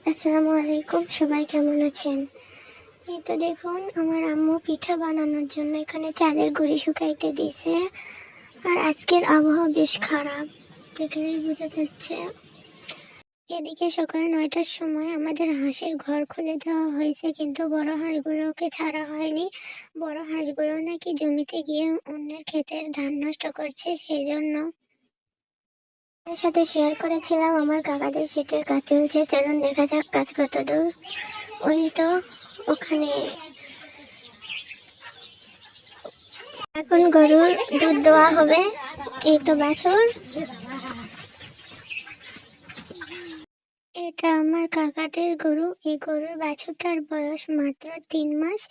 আসসালামু আলাইকুম, সবাই কেমন আছেন? এই তো দেখুন আমার আম্মু পিঠা বানানোর জন্য এখানে চালের গুঁড়ি শুকাইতে দিয়েছে। আর আজকের আবহাওয়া বেশ খারাপ, দেখলেই বোঝা যাচ্ছে। এদিকে সকাল 9টার সময় আমাদের হাঁসের ঘর খুলে দেওয়া হয়েছে, কিন্তু বড় হাঁসগুলোকে ছাড়া হয়নি। বড় হাঁসগুলো নাকি জমিতে গিয়ে অন্যের ক্ষেতের ধান নষ্ট করছে, সেই জন্য আপনাদের সাথে শেয়ার করেছিলাম আমার কাকাদের শীতের কাজ চলছে। চলুন দেখা যাক কাজ কত দূর। ওই তো ওখানে এখন গরুর দুধ দেওয়া হবে। এই তো বাছুর, এটা আমার কাকাদের গরু। এই গরুর বাছুরটার বয়স মাত্র 3 মাস।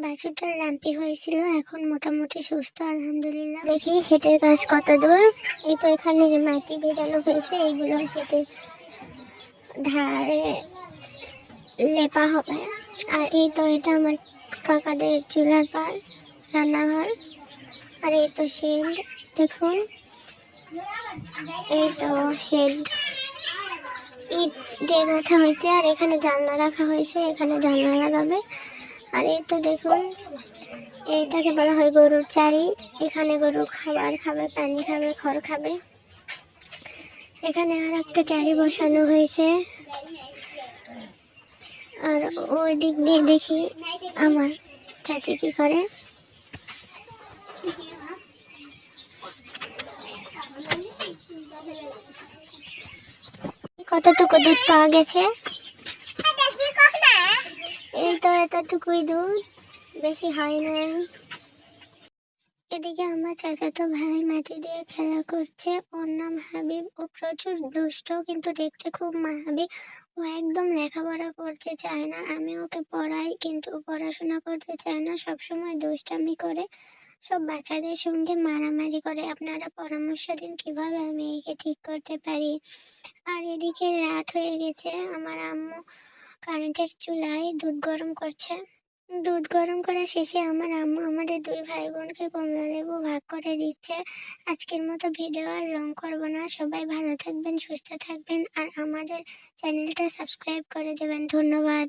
বাছুরটার ল্যাম্পি হয়েছিল, এখন মোটামুটি সুস্থ আলহামদুলিল্লাহ। দেখি সেটের কাজ কত দূর। এই তো এখানে মাটি ভেজানো হয়েছে, এইগুলো সেটের ধারে লেপা হবে। আর এই তো এটা আমার কাকাদের চুলার পাল, রান্নাঘর। আর এই তো শেড, দেখুন এই তো শেড ইট দিয়ে গাঁথা হয়েছে। আর এখানে জানলা রাখা হয়েছে, এখানে জানলা লাগাবে। আর এই তো দেখুন এইটাকে বলা হয় গরুর চারি। এখানে গরু খাবার খাবে, পানি খাবে, খড় খাবে। এখানে আর একটা চারি বসানো হয়েছে। আর ওই দিক দিয়ে দেখি আমার চাচি কি করে। কতটুকু দুধ পাওয়া গেছে, এই তো এতটুকুই দুধ, বেশি হয় নাই। এদিকে আমার চাচাতো ভাই মাটি দিয়ে খেলা করছে। ওর নাম হাবিব। ও প্রচুর দুষ্ট, কিন্তু দেখতে খুব মায়াবী। ও একদম লেখাপড়া করতে চায় না। আমি ওকে পড়াই, কিন্তু ও পড়াশোনা করতে চায় না, সবসময় দুষ্টামি করে, সব বাচ্চাদের সঙ্গে মারামারি করে। আপনারা পরামর্শ দিন কিভাবে আমি একে ঠিক করতে পারি। আর এদিকে রাত হয়ে গেছে, আমার আম্মু কারেন্টের চুলায় দুধ গরম করছে। দুধ গরম করা শেষে আমার আম্মু আমাদের দুই ভাই বোনকে কমলা লেবু ভাগ করে দিচ্ছে। আজকের মতো ভিডিও আর রং করবো না। সবাই ভালো থাকবেন, সুস্থ থাকবেন, আর আমাদের চ্যানেলটা সাবস্ক্রাইব করে দেবেন। ধন্যবাদ।